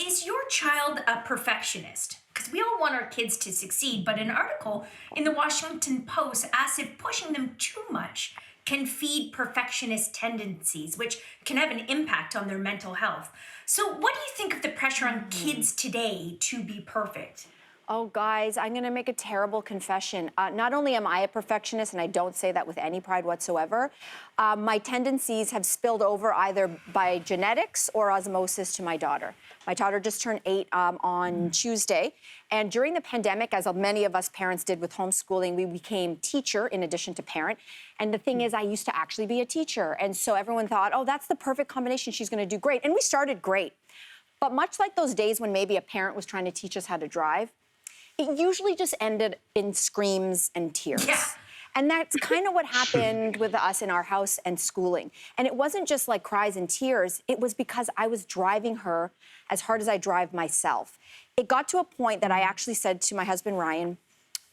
is your child a perfectionist? Because we all want our kids to succeed, but an article in the Washington Post asks if pushing them too much can feed perfectionist tendencies, which can have an impact on their mental health. So what do you think of the pressure on kids today to be perfect? Oh, guys, I'm going to make a terrible confession. Not only am I a perfectionist, and I don't say that with any pride whatsoever, my tendencies have spilled over either by genetics or osmosis to my daughter. My daughter just turned 8 on Tuesday. And during the pandemic, as many of us parents did with homeschooling, we became teacher in addition to parent. And the thing is, I used to actually be a teacher. And so everyone thought, oh, that's the perfect combination. She's going to do great. And we started great. But much like those days when maybe a parent was trying to teach us how to drive, it usually just ended in screams and tears. Yeah. And that's kind of what happened with us in our house and schooling. And it wasn't just like cries and tears. It was because I was driving her as hard as I drive myself. It got to a point that I actually said to my husband, Ryan,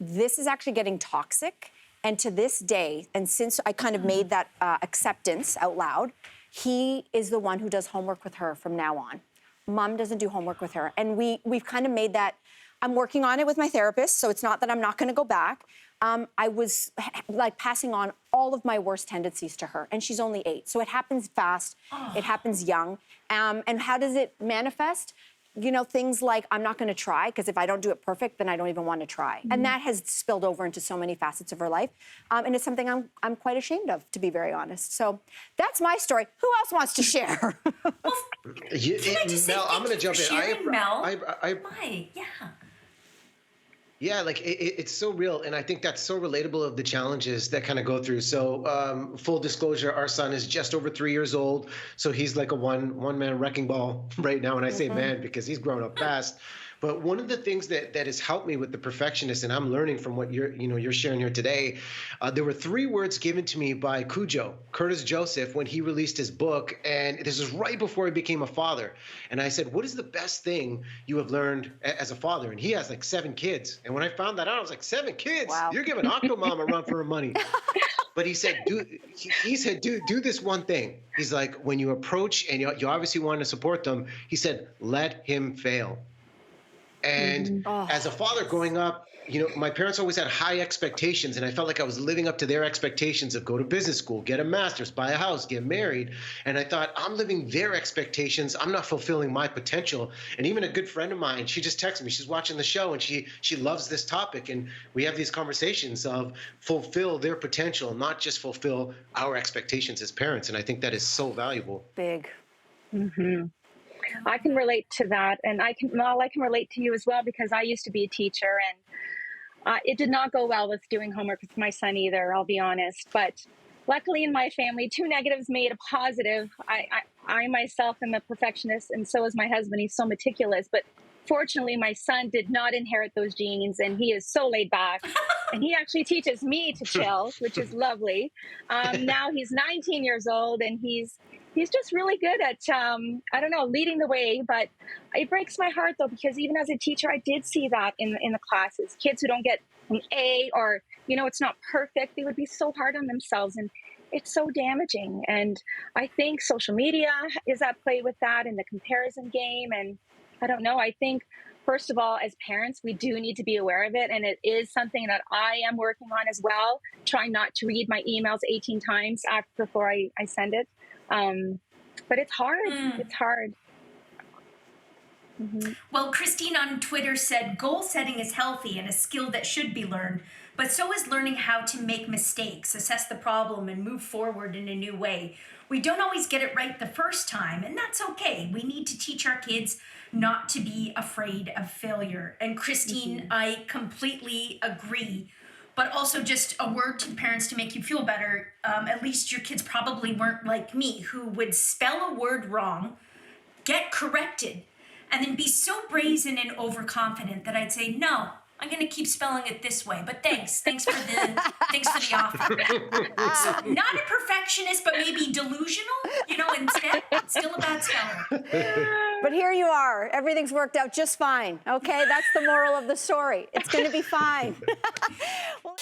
this is actually getting toxic. And to this day, and since I kind of made that acceptance out loud, he is the one who does homework with her from now on. Mom doesn't do homework with her. And we've kind of made that. I'm working on it with my therapist, so it's not that I'm not going to go back. I was like passing on all of my worst tendencies to her, and she's only 8. So it happens fast, It happens young. And how does it manifest? You know, things like I'm not going to try, because if I don't do it perfect, then I don't even want to try. And that has spilled over into so many facets of her life. And it's something I'm quite ashamed of, to be very honest. So that's my story. Who else wants to share? Can I just say Mel, I'm going to jump in. sharing, Mel? I Yeah. Yeah, like it's so real. And I think that's so relatable of the challenges that kind of go through. So full disclosure, our son is just over 3 years old. So he's like a one-man wrecking ball right now. And I say man because he's grown up fast. But one of the things that has helped me with the perfectionist, and I'm learning from what you're sharing here today, there were 3 words given to me by Cujo, Curtis Joseph, when he released his book, and this was right before he became a father. And I said, what is the best thing you have learned as a father? And he has like 7 kids. And when I found that out, I was like, 7 kids? Wow. You're giving Octomom a run for her money. But he said, do this one thing. He's like, when you approach and you obviously want to support them, he said, let him fail. And as a father growing up, my parents always had high expectations, and I felt like I was living up to their expectations of go to business school, get a master's, buy a house, get married. And I thought, I'm living their expectations. I'm not fulfilling my potential. And even a good friend of mine, she just texted me. She's watching the show, and she loves this topic. And we have these conversations of fulfill their potential, not just fulfill our expectations as parents. And I think that is so valuable. Big. I can relate to that, and I can relate to you as well, because I used to be a teacher, and it did not go well with doing homework with my son either, I'll be honest. But luckily in my family, 2 negatives made a positive. I myself am a perfectionist, and so is my husband. He's so meticulous, but fortunately my son did not inherit those genes, and he is so laid back. And he actually teaches me to chill, which is lovely. Now he's 19 years old, and he's just really good at, leading the way. But it breaks my heart, though, because even as a teacher, I did see that in the classes. Kids who don't get an A or, it's not perfect, they would be so hard on themselves. And it's so damaging. And I think social media is at play with that, and the comparison game. And I don't know, I think, first of all, as parents, we do need to be aware of it. And it is something that I am working on as well, trying not to read my emails 18 times before I send it. But it's hard. It's hard. Well, Christine on Twitter said, goal setting is healthy and a skill that should be learned, but so is learning how to make mistakes, assess the problem, and move forward in a new way. We don't always get it right the first time, and that's okay. We need to teach our kids not to be afraid of failure. And Christine, I completely agree. But also just a word to parents to make you feel better. At least your kids probably weren't like me, who would spell a word wrong, get corrected, and then be so brazen and overconfident that I'd say, no, I'm going to keep spelling it this way. But thanks for the offer. So not a perfectionist, but maybe delusional, instead. Still a bad speller. But here you are. Everything's worked out just fine. Okay, that's the moral of the story. It's going to be fine. Well,